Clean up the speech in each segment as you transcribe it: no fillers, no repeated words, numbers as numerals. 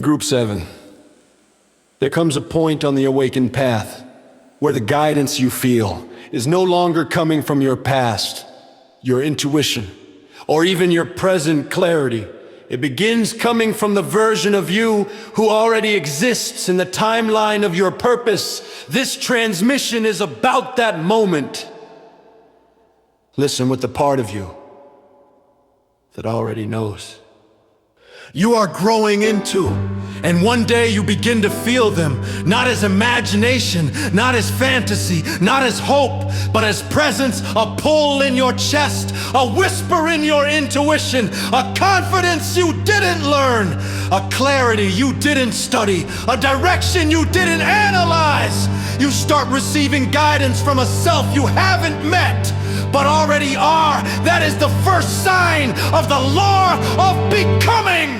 Group 7. There comes a point on the awakened path where the guidance you feel is no longer coming from your past, your intuition, or even your present clarity. It begins coming from the version of you who already exists in the timeline of your purpose. This transmission is about that moment. Listen with the part of you that already knows. You are growing into, and one day you begin to feel them, not as imagination, not as fantasy, not as hope, but as presence, a pull in your chest, a whisper in your intuition, a confidence you didn't learn, a clarity you didn't study, a direction you didn't analyze. You start receiving guidance from a self you haven't met, but already are. That is the first sign of the law of becoming.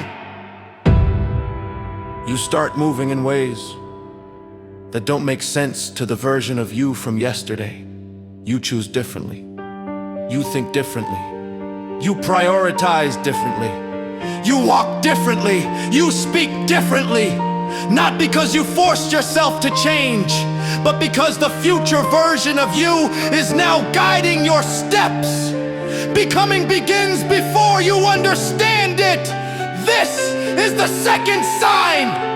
You start moving in ways that don't make sense to the version of you from yesterday. You choose differently. You think differently. You prioritize differently. You walk differently. You speak differently. Not because you forced yourself to change, but because the future version of you is now guiding your steps. Becoming begins before you understand it. This is the second sign.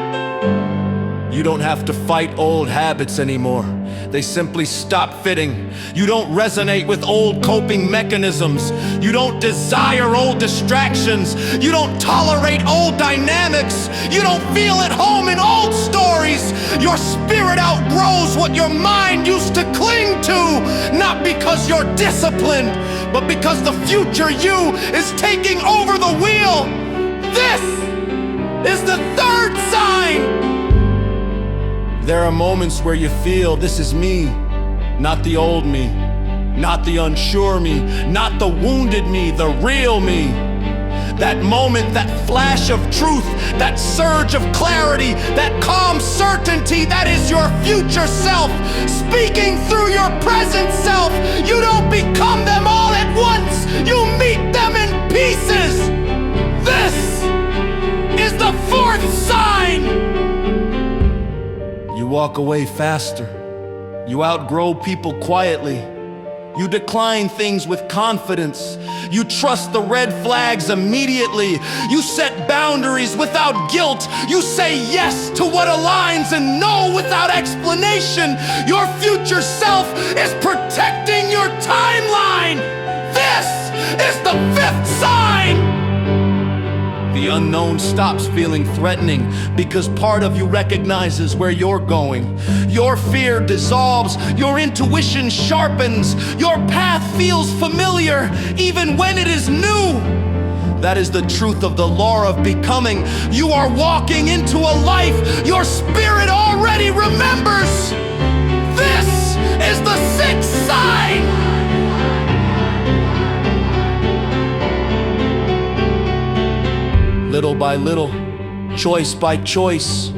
You don't have to fight old habits anymore. They simply stop fitting. You don't resonate with old coping mechanisms. You don't desire old distractions. You don't tolerate old dynamics. You don't feel at home in old stories. Your spirit outgrows what your mind used to cling to, not because you're disciplined, but because the future you is taking over the wheel. This is the third sign. There are moments where you feel this is me, not the old me, not the unsure me, not the wounded me, the real me. That moment, that flash of truth, that surge of clarity, that calm certainty, that is your future self speaking through your present self. You don't become them all at once, you meet them in pieces. This is the fourth sign. You walk away faster. You outgrow people quietly. You decline things with confidence. You trust the red flags immediately. You set boundaries without guilt. You say yes to what aligns and no without explanation. Your future self is protecting your timeline. This is the fifth sign. The unknown stops feeling threatening because part of you recognizes where you're going. Your fear dissolves, your intuition sharpens, your path feels familiar even when it is new. That is the truth of the law of becoming. You are walking into a life your spirit already remembers. This is the sixth sign. Little by little, choice by choice,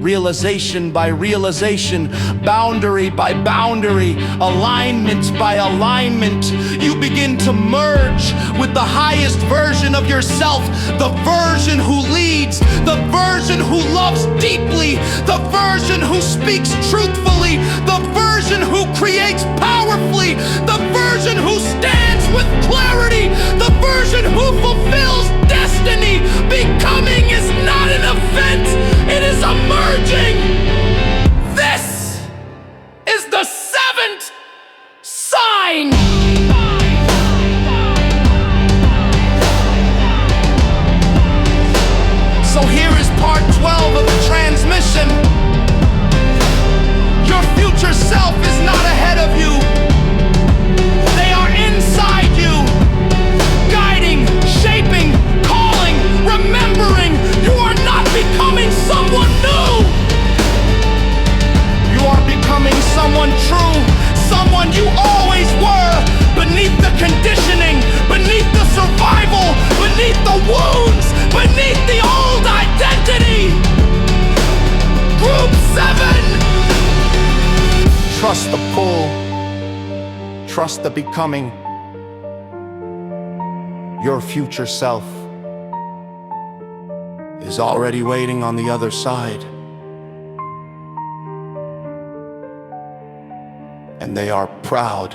realization by realization, boundary by boundary, alignment by alignment, you begin to merge with the highest version of yourself, the version who leads, the version who loves deeply, the version who speaks truthfully, the version who creates powerfully, the version who stands with clarity, the version who fulfills destiny. Becoming is not an event, it is a merging. This is the seventh sign. So here is part 12 of the transmission. Your future self is not ahead of you. They are inside you, guiding, shaping, calling, remembering. You are not becoming someone new. You are becoming someone true, someone you always were, beneath the conditioning, beneath the survival, beneath the wounds, beneath the old identity. Group 7. Trust the pull, trust the becoming. Your future self is is already waiting on the other side. And they are proud